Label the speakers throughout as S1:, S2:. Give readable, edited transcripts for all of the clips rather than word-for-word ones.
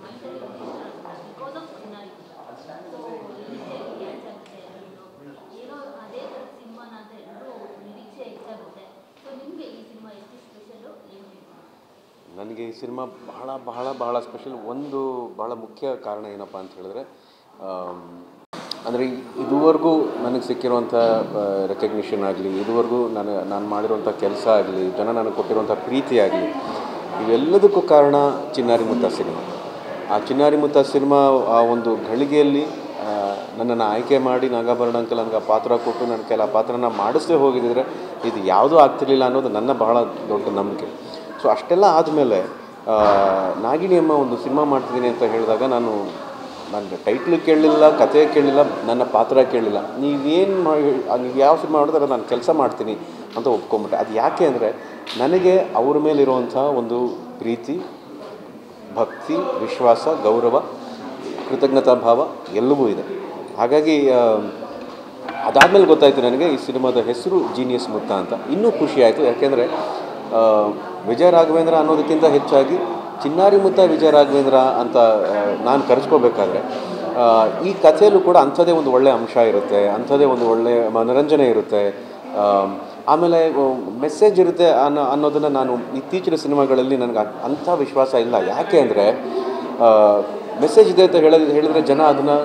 S1: ಮೈಂಡಲ್ಲಿ because of Chinnari. So ನಿರೀಕ್ಷೆ catch ಆಗುತ್ತೆ ಎಲ್ಲರೂ, ಏನೋ ಅದೇ ಥರ ಸಿನಿಮಾನ ಅಂತ ಎಲ್ಲರೂ ನಿರೀಕ್ಷೆ ಹೆಚ್ಚಾಗುತ್ತೆ. ಸೊ ನಿಮಗೆ ಈ ಸಿನಿಮಾ ಎಷ್ಟು ಸ್ಪೆಷಲು ಏನು?
S2: ನನಗೆ ಈ ಸಿನಿಮಾ ಬಹಳ ಬಹಳ ಬಹಳ ಸ್ಪೆಷಲ್. ಒಂದು ಬಹಳ ಮುಖ್ಯ ಕಾರಣ ಏನಪ್ಪ ಅಂತ ಹೇಳಿದ್ರೆ, ಅಂದರೆ ಇದುವರೆಗೂ ನನಗೆ ಸಿಕ್ಕಿರುವಂಥ ರೆಕಗ್ನಿಷನ್ ಆಗಲಿ, ಇದುವರೆಗೂ ನಾನು ಮಾಡಿರುವಂಥ ಕೆಲಸ ಆಗಲಿ, ಜನ ನನಗೆ ಕೊಟ್ಟಿರುವಂಥ ಪ್ರೀತಿ ಆಗಲಿ, ಇವೆಲ್ಲದಕ್ಕೂ ಕಾರಣ ಚಿನ್ನಾರಿ ಮುತ್ತ ಸಿನಿಮಾ. ಆ ಚಿನ್ನಾರಿ ಮುತ್ತ ಸಿನಿಮಾ ಆ ಒಂದು ಘಳಿಗೆಯಲ್ಲಿ ನನ್ನನ್ನು ಆಯ್ಕೆ ಮಾಡಿ ನಾಗಾಭರಣ ಅಂಕಲ್ ನನಗೆ ಆ ಪಾತ್ರ ಕೊಟ್ಟು ನನ್ನ ಕೆಲ ಪಾತ್ರನ ಮಾಡಿಸದೇ ಹೋಗಿದ್ದರೆ ಇದು ಯಾವುದೂ ಆಗ್ತಿರ್ಲಿಲ್ಲ ಅನ್ನೋದು ನನ್ನ ಬಹಳ ದೊಡ್ಡ ನಂಬಿಕೆ. ಸೊ ಅಷ್ಟೆಲ್ಲ ಆದಮೇಲೆ ನಾಗಿಣಿ ಅಮ್ಮ ಒಂದು ಸಿನಿಮಾ ಮಾಡ್ತಿದ್ದೀನಿ ಅಂತ ಹೇಳಿದಾಗ ನಾನು ಟೈಟ್ಲ್ ಕೇಳಲಿಲ್ಲ, ಕತೆ ಕೇಳಲಿಲ್ಲ, ನನ್ನ ಪಾತ್ರ ಕೇಳಲಿಲ್ಲ. ನೀವು ಯಾವ ಸಿನಿಮಾ ಮಾಡಿದ್ರೆ ನಾನು ಕೆಲಸ ಮಾಡ್ತೀನಿ ಅಂತ ಒಪ್ಕೊಂಬಿಟ್ಟೆ. ಅದು ಯಾಕೆ ಅಂದರೆ ನನಗೆ ಅವ್ರ ಮೇಲಿರುವಂಥ ಒಂದು ಪ್ರೀತಿ, ಭಕ್ತಿ, ವಿಶ್ವಾಸ, ಗೌರವ, ಕೃತಜ್ಞತಾ ಭಾವ ಎಲ್ಲವೂ ಇದೆ. ಹಾಗಾಗಿ ಅದಾದಮೇಲೆ ಗೊತ್ತಾಯಿತು ನನಗೆ ಈ ಸಿನಿಮಾದ ಹೆಸರು ಜೀನಿಯಸ್ ಮುತ್ತ ಅಂತ. ಇನ್ನೂ ಖುಷಿ ಆಯಿತು, ಯಾಕೆಂದರೆ ವಿಜಯ ರಾಘವೇಂದ್ರ ಅನ್ನೋದಕ್ಕಿಂತ ಹೆಚ್ಚಾಗಿ ಚಿನ್ನಾರಿ ಮುತ್ತ ವಿಜಯ ರಾಘವೇಂದ್ರ ಅಂತ ನಾನು ಕರೆಸ್ಕೋಬೇಕಾದ್ರೆ ಈ ಕಥೆಯಲ್ಲೂ ಕೂಡ ಅಂಥದ್ದೇ ಒಂದು ಒಳ್ಳೆಯ ಅಂಶ ಇರುತ್ತೆ, ಅಂಥದ್ದೇ ಒಂದು ಒಳ್ಳೆಯ ಮನೋರಂಜನೆ ಇರುತ್ತೆ, ಆಮೇಲೆ ಮೆಸೇಜ್ ಇರುತ್ತೆ ಅನ್ನೋದನ್ನು ನಾನು ಇತ್ತೀಚಿನ ಸಿನಿಮಾಗಳಲ್ಲಿ ನನಗೆ ಅಂಥ ವಿಶ್ವಾಸ ಇಲ್ಲ. ಯಾಕೆ ಅಂದರೆ ಮೆಸೇಜ್ ಇದೆ ಅಂತ ಹೇಳಿದ್ರೆ ಜನ ಅದನ್ನು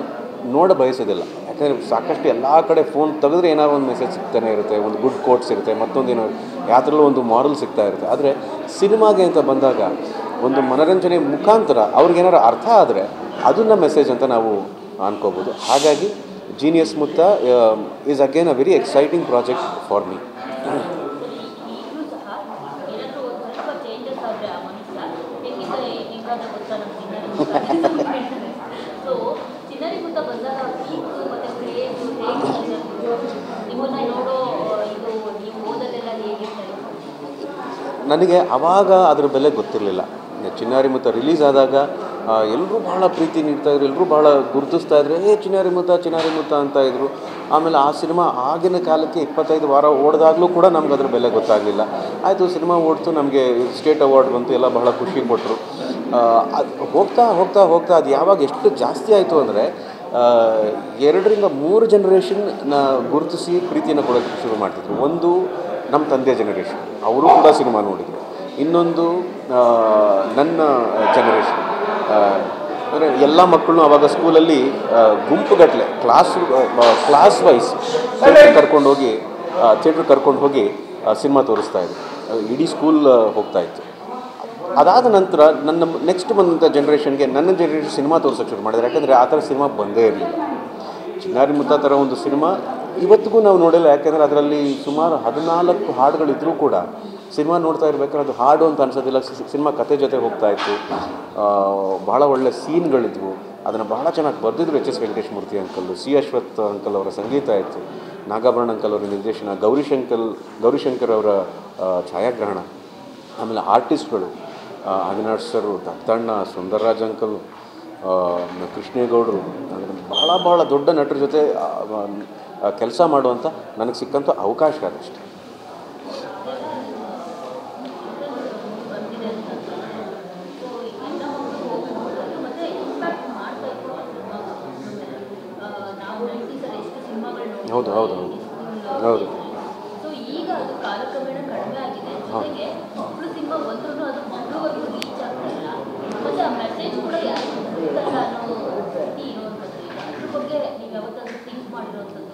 S2: ನೋಡ ಬಯಸೋದಿಲ್ಲ. ಯಾಕಂದರೆ ಸಾಕಷ್ಟು ಎಲ್ಲ ಕಡೆ ಫೋನ್ ತೆಗೆದ್ರೆ ಏನಾದ್ರು ಒಂದು ಮೆಸೇಜ್ ಸಿಗ್ತಾನೆ ಇರುತ್ತೆ, ಒಂದು ಗುಡ್ ಕೋಟ್ಸ್ ಇರುತ್ತೆ, ಮತ್ತೊಂದೇನೋ ಯಾವ್ದ್ರಲ್ಲೂ ಒಂದು ಮಾರಲ್ ಸಿಗ್ತಾ ಇರುತ್ತೆ. ಆದರೆ ಸಿನಿಮಾಗೆ ಅಂತ ಬಂದಾಗ ಒಂದು ಮನೋರಂಜನೆ ಮುಖಾಂತರ ಅವ್ರಿಗೇನಾದ್ರು ಅರ್ಥ ಆದರೆ ಅದನ್ನು ಮೆಸೇಜ್ ಅಂತ ನಾವು ಅನ್ಕೋಬೋದು. ಹಾಗಾಗಿ ಜೀನಿಯಸ್ ಮುತ್ತ is again a very exciting project for me. ನನಗೆ ಆವಾಗ ಅದ್ರ ಬೆಲೆ ಗೊತ್ತಿರಲಿಲ್ಲ. ಚಿನ್ನಾರಿ ಮುತ್ತ ರಿಲೀಸ್ ಆದಾಗ ಎಲ್ಲರೂ ಭಾಳ ಪ್ರೀತಿ ನೀಡ್ತಾಯಿದ್ರು, ಎಲ್ಲರೂ ಭಾಳ ಗುರುತಿಸ್ತಾಯಿದ್ರು, ಚಿನ್ನಾರಿ ಮುತ್ತ ಅಂತ ಇದ್ರು. ಆಮೇಲೆ ಆ ಸಿನಿಮಾ ಆಗಿನ ಕಾಲಕ್ಕೆ 25 ವಾರ ಓಡಿದಾಗಲೂ ಕೂಡ ನಮ್ಗೆ ಅದ್ರ ಬೆಲೆ ಗೊತ್ತಾಗಲಿಲ್ಲ. ಆಯಿತು, ಸಿನಿಮಾ ಓಡ್ತು, ನಮಗೆ ಸ್ಟೇಟ್ ಅವಾರ್ಡ್ ಬಂತು, ಎಲ್ಲ ಬಹಳ ಖುಷಿ ಕೊಟ್ಟರು. ಅದು ಹೋಗ್ತಾ ಅದು ಯಾವಾಗ ಎಷ್ಟು ಜಾಸ್ತಿ ಆಯಿತು ಅಂದರೆ 2-3 ಜನರೇಷನ್ನ ಗುರುತಿಸಿ ಪ್ರೀತಿಯನ್ನು ಕೊಡೋಕ್ಕೆ ಶುರು ಮಾಡ್ತಿದ್ರು. ಒಂದು ನಮ್ಮ ತಂದೆ ಜನರೇಷನ್, ಅವರು ಕೂಡ ಸಿನಿಮಾ ನೋಡಿದರು. ಇನ್ನೊಂದು ನನ್ನ ಜನರೇಷನ್, ಅಂದರೆ ಎಲ್ಲ ಮಕ್ಕಳು ಆವಾಗ ಸ್ಕೂಲಲ್ಲಿ ಗುಂಪುಗಟ್ಟಲೆ ಕ್ಲಾಸ್ ವೈಸ್ ಥಿಯೇಟ್ರಿಗೆ ಕರ್ಕೊಂಡು ಹೋಗಿ ಸಿನಿಮಾ ತೋರಿಸ್ತಾಯಿದ್ರು. ಇಡೀ ಸ್ಕೂಲ್ ಹೋಗ್ತಾಯಿತ್ತು. ಅದಾದ ನಂತರ ನನ್ನ ನೆಕ್ಸ್ಟ್ ಬಂದಂಥ ಜನ್ರೇಷನ್ಗೆ ನನ್ನ ಜನ್ರೇಷನ್ ಸಿನಿಮಾ ತೋರಿಸೋಕ್ಕೆ ಶುರು ಮಾಡಿದ್ರು. ಯಾಕಂದರೆ ಆ ಥರ ಸಿನಿಮಾ ಬಂದೇ ಇರಲಿಲ್ಲ. ಚಿನ್ನಾರಿ ಮುತ್ತ ಥರ ಒಂದು ಸಿನಿಮಾ ಇವತ್ತಿಗೂ ನಾವು ನೋಡಿಲ್ಲ. ಯಾಕೆಂದರೆ ಅದರಲ್ಲಿ ಸುಮಾರು 14 ಹಾಡುಗಳಿದ್ರೂ ಕೂಡ ಸಿನಿಮಾ ನೋಡ್ತಾ ಇರ್ಬೇಕಾದ್ರೆ ಅದು ಹಾಡು ಅಂತ ಅನ್ಸೋದಿಲ್ಲ. ಸಿನಿಮಾ ಕತೆ ಜೊತೆ ಹೋಗ್ತಾಯಿತ್ತು. ಭಾಳ ಒಳ್ಳೆ ಸೀನ್ಗಳಿದ್ವು. ಅದನ್ನು ಬಹಳ ಚೆನ್ನಾಗಿ ಬರೆದಿದ್ರು ಎಚ್ ಎಸ್ ವೆಂಕಟೇಶ್ ಮೂರ್ತಿ ಅಂಕಲ್, ಸಿ ಅಶ್ವಥ್ ಅಂಕಲ್ ಅವರ ಸಂಗೀತ ಇತ್ತು, ನಾಗಾಭರಣ ಅಂಕಲ್ ಅವರ ನಿರ್ದೇಶನ, ಗೌರಿಶಂಕರ್ ಅವರ ಛಾಯಾಗ್ರಹಣ, ಆಮೇಲೆ ಆರ್ಟಿಸ್ಟ್ಗಳು ಅವಿನಾಶ್ ಸರ್, ದತ್ತಣ್ಣ, ಸುಂದರ್ರಾಜ್ ಅಂಕಲ್, ಕೃಷ್ಣೇಗೌಡರು, ಭಾಳ ದೊಡ್ಡ ನಟರ ಜೊತೆ ಕೆಲಸ ಮಾಡುವಂಥ ನನಗೆ ಸಿಕ್ಕಂಥ ಅವಕಾಶ ಅದಷ್ಟೇ. ಹೌದು ಹೌದು ಹೌದು ಹೌದು.
S1: ಈಗ ಅದು ಕಾಲಕ್ರಮೇಣ ಕಡಿಮೆ ಆಗಿದೆ. ಜೊತೆಗೆ ಮಕ್ಕಳು ಸಿನಿಮಾ ಬಂದರೂ ಅದು ಮಕ್ಕಳವರೆಗೂ ರೀಚ್ ಆಗ್ತಿಲ್ಲ. ಮತ್ತು ಆ ಮೆಸೇಜ್ ಕೂಡ ಯಾರು ಅದ್ರ ಬಗ್ಗೆ ನೀವು ಯಾವತ್ತಾದ್ರೂ ಥಿಂಕ್ ಮಾಡಿರೋವಂಥದ್ದು?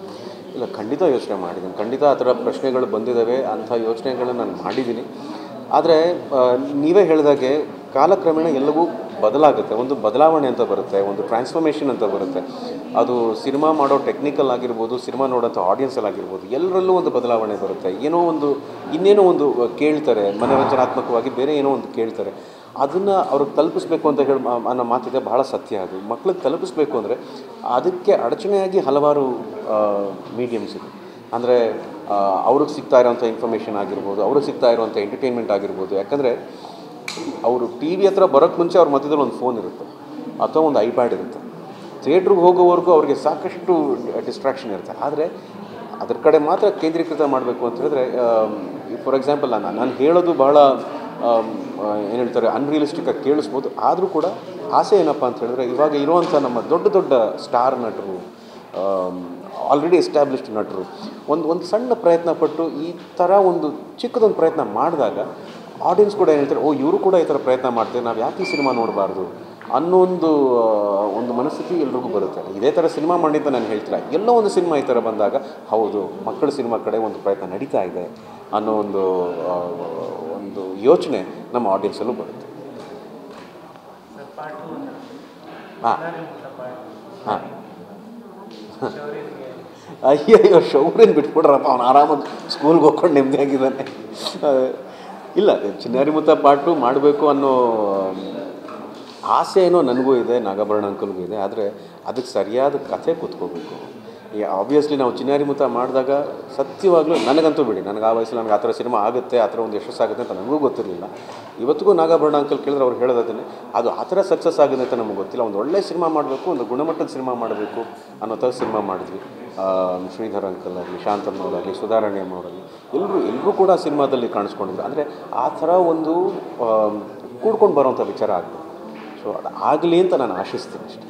S2: ಇಲ್ಲ, ಖಂಡಿತ ಯೋಚನೆ ಮಾಡಿದ್ದೀನಿ. ಖಂಡಿತ ಆ ಥರ ಪ್ರಶ್ನೆಗಳು ಬಂದಿದ್ದಾವೆ. ಅಂಥ ಯೋಚನೆಗಳನ್ನ ನಾನು ಮಾಡಿದ್ದೀನಿ. ಆದರೆ ನೀವೇ ಹೇಳಿದಾಗೆ ಕಾಲಕ್ರಮೇಣ ಎಲ್ಲವೂ ಬದಲಾಗುತ್ತೆ. ಒಂದು ಬದಲಾವಣೆ ಅಂತ ಬರುತ್ತೆ, ಒಂದು ಟ್ರಾನ್ಸ್ಫಾರ್ಮೇಷನ್ ಅಂತ ಬರುತ್ತೆ. ಅದು ಸಿನಿಮಾ ಮಾಡೋ ಟೆಕ್ನಿಕಲ್ ಆಗಿರ್ಬೋದು, ಸಿನಿಮಾ ನೋಡೋಂಥ ಆಡಿಯನ್ಸಲ್ಲಿ ಆಗಿರ್ಬೋದು, ಎಲ್ಲರಲ್ಲೂ ಒಂದು ಬದಲಾವಣೆ ಬರುತ್ತೆ. ಇನ್ನೇನೋ ಒಂದು ಕೇಳ್ತಾರೆ, ಮನೋರಂಜನಾತ್ಮಕವಾಗಿ ಬೇರೆ ಏನೋ ಒಂದು ಕೇಳ್ತಾರೆ. ಅದನ್ನು ಅವ್ರಿಗೆ ತಲುಪಿಸ್ಬೇಕು ಅಂತ ಅನ್ನೋ ಮಾತಿದೆ, ಬಹಳ ಸತ್ಯ. ಅದು ಮಕ್ಳಿಗೆ ತಲುಪಿಸ್ಬೇಕು ಅಂದರೆ ಅದಕ್ಕೆ ಅಡಚಣೆಯಾಗಿ ಹಲವಾರು ಮೀಡಿಯಮ್ಸ್ ಇದೆ. ಅಂದರೆ ಅವ್ರಿಗೆ ಸಿಗ್ತಾ ಇರೋವಂಥ ಇನ್ಫಾರ್ಮೇಷನ್ ಆಗಿರ್ಬೋದು, ಅವ್ರಿಗೆ ಸಿಗ್ತಾ ಇರೋವಂಥ ಎಂಟರ್ಟೈನ್ಮೆಂಟ್ ಆಗಿರ್ಬೋದು. ಯಾಕಂದರೆ ಅವರು ಟಿ ವಿ ಹತ್ರ ಬರೋಕ್ಕೆ ಮುಂಚೆ ಅವ್ರ ಮಧ್ಯದಲ್ಲಿ ಒಂದು ಫೋನ್ ಇರುತ್ತೆ ಅಥವಾ ಒಂದು ಐಪ್ಯಾಡ್ ಇರುತ್ತೆ. ಥಿಯೇಟ್ರಿಗೆ ಹೋಗೋವರೆಗೂ ಅವ್ರಿಗೆ ಸಾಕಷ್ಟು ಡಿಸ್ಟ್ರಾಕ್ಷನ್ ಇರುತ್ತೆ. ಆದರೆ ಅದ್ರ ಕಡೆ ಮಾತ್ರ ಕೇಂದ್ರೀಕೃತ ಮಾಡಬೇಕು ಅಂತ ಹೇಳಿದ್ರೆ, ಫಾರ್ ಎಕ್ಸಾಂಪಲ್ ನಾನು ಹೇಳೋದು ಬಹಳ ಏನು ಹೇಳ್ತಾರೆ ಅನ್ರಿಯಲಿಸ್ಟಿಕ್ಕಾಗಿ ಕೇಳಿಸ್ಬೋದು. ಆದರೂ ಕೂಡ ಆಸೆ ಏನಪ್ಪ ಅಂತ ಹೇಳಿದ್ರೆ ಇವಾಗ ಇರುವಂಥ ನಮ್ಮ ದೊಡ್ಡ ದೊಡ್ಡ ಸ್ಟಾರ್ ನಟರು, ಆಲ್ರೆಡಿ ಎಸ್ಟಾಬ್ಲಿಷ್ಡ್ ನಟರು ಒಂದು ಸಣ್ಣ ಪ್ರಯತ್ನ ಪಟ್ಟು ಈ ಥರ ಒಂದು ಚಿಕ್ಕದೊಂದು ಪ್ರಯತ್ನ ಮಾಡಿದಾಗ ಆಡಿಯನ್ಸ್ ಕೂಡ ಏನು ಹೇಳ್ತಾರೆ, ಓ ಇವರು ಕೂಡ ಈ ಥರ ಪ್ರಯತ್ನ ಮಾಡ್ತಾರೆ, ನಾವು ಯಾಕೆ ಈ ಸಿನಿಮಾ ನೋಡಬಾರ್ದು ಅನ್ನೋ ಒಂದು ಮನಸ್ಥಿತಿ ಎಲ್ರಿಗೂ ಬರುತ್ತೆ. ಇದೇ ಥರ ಸಿನಿಮಾ ಮಾಡಿ ಅಂತ ನಾನು ಹೇಳ್ತಿಲ್ಲ, ಎಲ್ಲೋ ಒಂದು ಸಿನಿಮಾ ಈ ಥರ ಬಂದಾಗ ಹೌದು ಮಕ್ಕಳ ಸಿನಿಮಾ ಕಡೆ ಒಂದು ಪ್ರಯತ್ನ ನಡೀತಾ ಇದೆ ಅನ್ನೋ ಒಂದು ಯೋಚನೆ ನಮ್ಮ ಆಡಿಯನ್ಸಲ್ಲೂ ಬರುತ್ತೆ. ಹಾಂ ಹಾಂ ಅಯ್ಯೋ ಶೌರ್ಯನ ಬಿಟ್ಬಿಡ್ರಪ್ಪ, ಅವ್ನು ಆರಾಮಾಗಿ ಸ್ಕೂಲ್ಗೆ ಹೋಗ್ಕೊಂಡು ನೆಮ್ಮದಿಯಾಗಿದ್ದಾನೆ. ಇಲ್ಲ, ಚಿನ್ನಾರಿ ಮುತ್ತ ಪಾರ್ಟ್ 2 ಮಾಡಬೇಕು ಅನ್ನೋ ಆಸೆ ಏನೋ ನನಗೂ ಇದೆ, ನಾಗಾಭರಣ ಅಂಕಲ್ಗೂ ಇದೆ. ಆದರೆ ಅದಕ್ಕೆ ಸರಿಯಾದ ಕಥೆ ಕೂತ್ಕೋಬೇಕು. ಆಬ್ವಿಯಸ್ಲಿ ನಾವು ಚಿನ್ನಾರಿ ಮುತ್ತ ಮಾಡಿದಾಗ ಸತ್ಯವಾಗಲೂ ನನಗಂತೂ ಬಿಡಿ, ನನಗೆ ಆ ವಯಸ್ಸಲ್ಲಿ ನನಗೆ ಆ ಥರ ಸಿನಿಮಾ ಆಗುತ್ತೆ, ಆ ಥರ ಒಂದು ಯಶಸ್ಸಾಗುತ್ತೆ ಅಂತ ನನಗೂ ಗೊತ್ತಿರಲಿಲ್ಲ. ಇವತ್ತಿಗೂ ನಾಗಾಭರಣ ಅಂಕಲ್ ಕೇಳಿದ್ರೆ ಅವ್ರು ಹೇಳೋದನ್ನೇ, ಅದು ಆ ಥರ ಸಕ್ಸಸ್ ಆಗಿದೆ ಅಂತ ನಮಗೆ ಗೊತ್ತಿಲ್ಲ. ಒಂದು ಒಳ್ಳೆಯ ಸಿನಿಮಾ ಮಾಡಬೇಕು, ಒಂದು ಗುಣಮಟ್ಟದ ಸಿನಿಮಾ ಮಾಡಬೇಕು ಅನ್ನೋ ಥರ ಸಿನಿಮಾ ಮಾಡಿದ್ವಿ. ಶ್ರೀಧರ್ ಅಂಕಲ್ ಆಗಲಿ, ಶಾಂತಮ್ಮವರಾಗಲಿ, ಸುಧಾರಾಣಿಯಮ್ಮವರಾಗಲಿ ಎಲ್ಲರೂ ಕೂಡ ಸಿನಿಮಾದಲ್ಲಿ ಕಾಣಿಸ್ಕೊಂಡಿದ್ರು. ಅಂದರೆ ಆ ಥರ ಒಂದು ಕೂಡ್ಕೊಂಡು ಬರೋವಂಥ ವಿಚಾರ ಆಗಬೇಕು. ಸೊ ಅದು ಆಗಲಿ ಅಂತ ನಾನು ಆಶಿಸ್ತೀನಿ ಅಷ್ಟೇ.